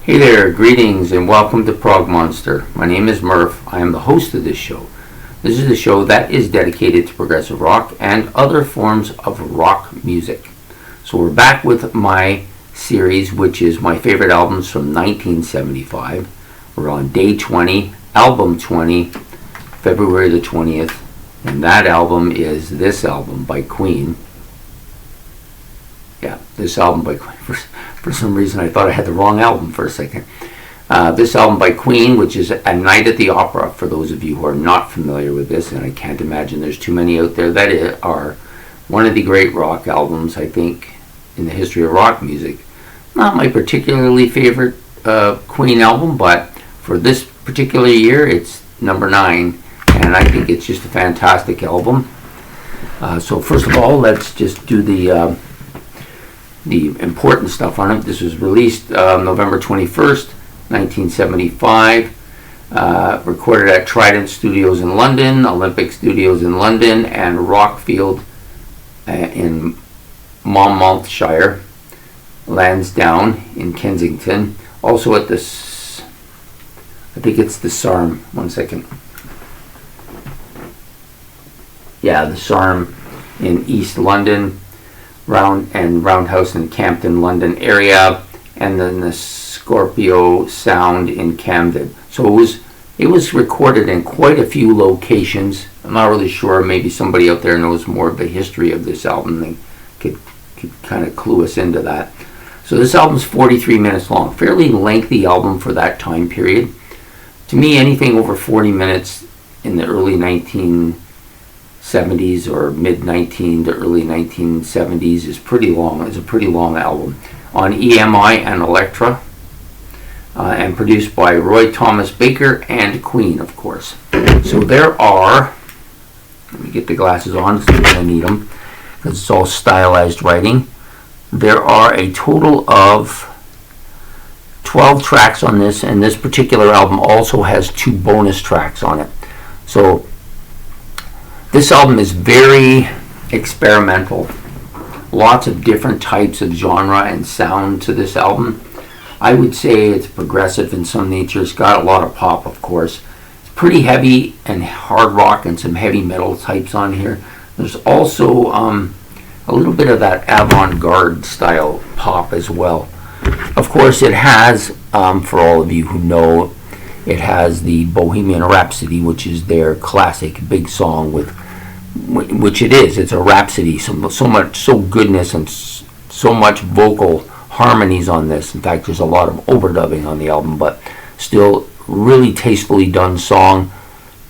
Hey there, greetings and welcome to Prog Monster. My name is Murph. I am the host of this show. This is the show that is dedicated to progressive rock and other forms of rock music. So we're back with my series, which is my favorite albums from 1975. We're on day 20, album 20, February the 20th, and that album is this album by Queen. Yeah, this album by Queen. For some reason I thought I had the wrong album for a second. This album by Queen, which is A Night at the Opera, for those of you who are not familiar with this, and I can't imagine there's too many out there that are one of the great rock albums, I think, in the history of rock music. Not my particularly favorite Queen album, but for this particular year, it's number 9, and I think it's just a fantastic album. So first of all, let's just do the important stuff on it. This was released November 21st, 1975, recorded at Trident Studios in London, Olympic Studios in London, and Rockfield in Monmouthshire, Lansdowne in Kensington. Also at this, I think it's the SARM, one second. Yeah, the SARM in East London, Roundhouse in Campden, London area, and then the Scorpio Sound in Camden. So it was recorded in quite a few locations. I'm not really sure. Maybe somebody out there knows more of the history of this album. They could kind of clue us into that. So this album's 43 minutes long. Fairly lengthy album for that time period. To me, anything over 40 minutes in the early 1970s or mid-19 to early 1970s is pretty long. It's a pretty long album. On EMI and Elektra, and produced by Roy Thomas Baker and Queen, of course. So there are, let me get the glasses on because I'm going to need them, because it's all stylized writing. There are a total of 12 tracks on this, and this particular album also has 2 bonus tracks on it. So this album is very experimental. Lots of different types of genre and sound to this album. I would say it's progressive in some nature. It's got a lot of pop, of course. It's pretty heavy and hard rock and some heavy metal types on here. There's also a little bit of that avant-garde style pop as well. Of course, it has, for all of you who know, it has the Bohemian Rhapsody, which is their classic big song, which it is. It's a rhapsody. So much goodness and so much vocal harmonies on this. In fact, there's a lot of overdubbing on the album, but still really tastefully done song.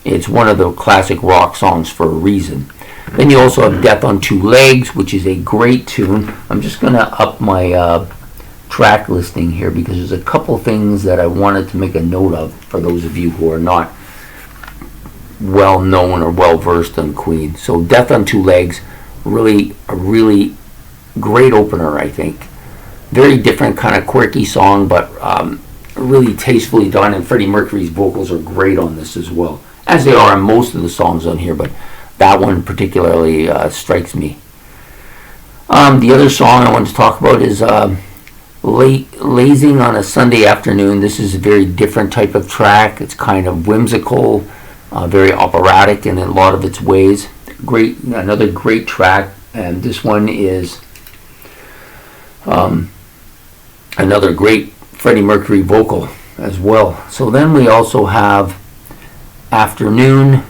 It's one of the classic rock songs for a reason. Then you also have Death on Two Legs, which is a great tune. I'm just going to up my track listing here because there's a couple things that I wanted to make a note of for those of you who are not well known or well versed on Queen. So Death on Two Legs, a really great opener, I think. Very different kind of quirky song, but really tastefully done, and Freddie Mercury's vocals are great on this as well, as they are on most of the songs on here, but that one particularly strikes me. The other song I want to talk about is Lazing on a Sunday Afternoon. This is a very different type of track. It's kind of whimsical, very operatic in a lot of its ways. Another great track, and this one is another great Freddie Mercury vocal as well. So then we also have Afternoon.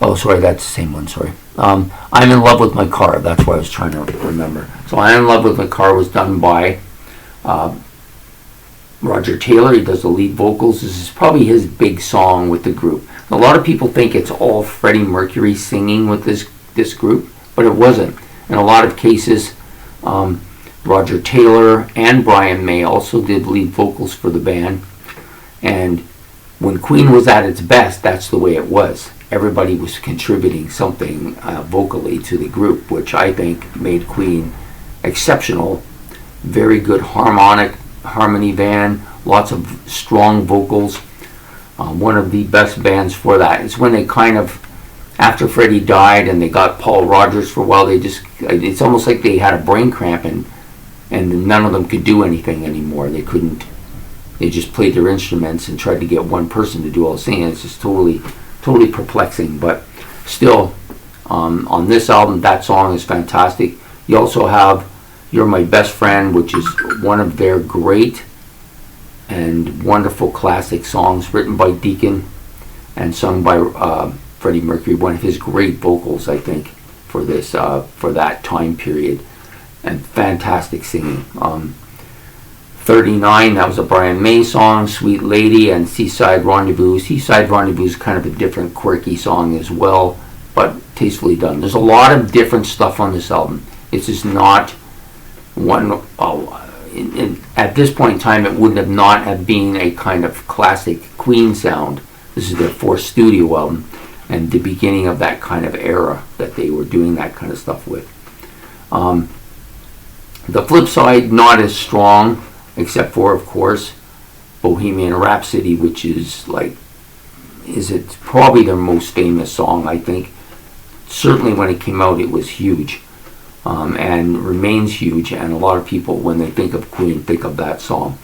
Oh, sorry, that's the same one, sorry. I'm in Love with My Car. That's what I was trying to remember. So I'm in Love with My Car was done by Roger Taylor. He does the lead vocals. This is probably his big song with the group. A lot of people think it's all Freddie Mercury singing with this group, but it wasn't. In a lot of cases, Roger Taylor and Brian May also did lead vocals for the band. And when Queen was at its best, that's the way it was. Everybody was contributing something vocally to the group, which I think made Queen exceptional. Very good harmony band, lots of strong vocals. One of the best bands for that. It's when they kind of, after Freddie died and they got Paul Rodgers for a while, it's almost like they had a brain cramp and none of them could do anything anymore. They couldn't they just played their instruments and tried to get one person to do all the singing. It's just totally perplexing. But still, on this album, that song is fantastic. You also have You're My Best Friend, which is one of their great and wonderful classic songs, written by Deacon and sung by Freddie Mercury. One of his great vocals, I think, for this for that time period, and fantastic singing. 39, that was a Brian May song, Sweet Lady, and Seaside Rendezvous. Seaside Rendezvous is kind of a different, quirky song as well, but tastefully done. There's a lot of different stuff on this album. It's just not one. At this point in time, it wouldn't have been a kind of classic Queen sound. This is their fourth studio album, and the beginning of that kind of era that they were doing that kind of stuff with. The flip side, not as strong, except for, of course, Bohemian Rhapsody, which is it's probably their most famous song, I think. Certainly when it came out, it was huge, and remains huge, and a lot of people, when they think of Queen, think of that song.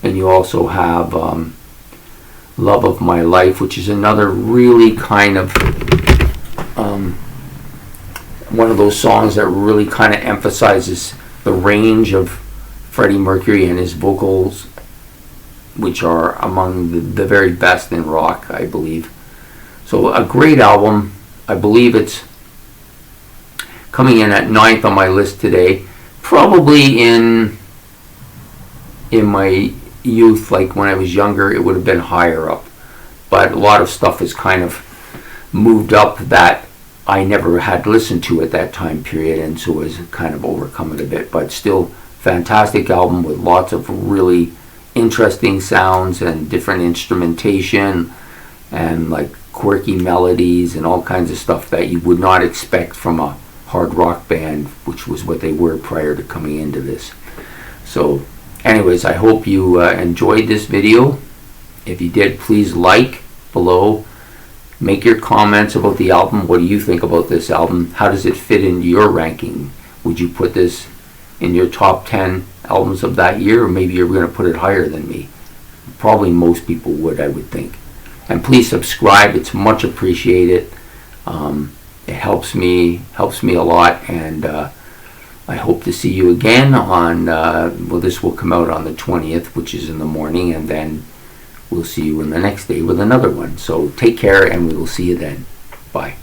And you also have Love of My Life, which is another really kind of one of those songs that really kind of emphasizes the range of Freddie Mercury and his vocals, which are among the very best in rock, I believe. So a great album. I believe it's coming in at 9th on my list today. Probably in my youth, like when I was younger, it would have been higher up. But a lot of stuff has kind of moved up that I never had listened to at that time period, and so has kind of overcome it a bit. But still, fantastic album with lots of really interesting sounds and different instrumentation and like quirky melodies and all kinds of stuff that you would not expect from a hard rock band, which was what they were prior to coming into this. So anyways, I hope you enjoyed this video. If you did, please like below. Make your comments about the album. What do you think about this album? How does it fit into your ranking? Would you put this in your top 10 albums of that year, or maybe you're going to put it higher than me? Probably most people would, I would think. And please subscribe. It's much appreciated. It helps me a lot, and I hope to see you again on, well, this will come out on the 20th, which is in the morning, and then we'll see you in the next day with another one. So take care, and we will see you then. Bye.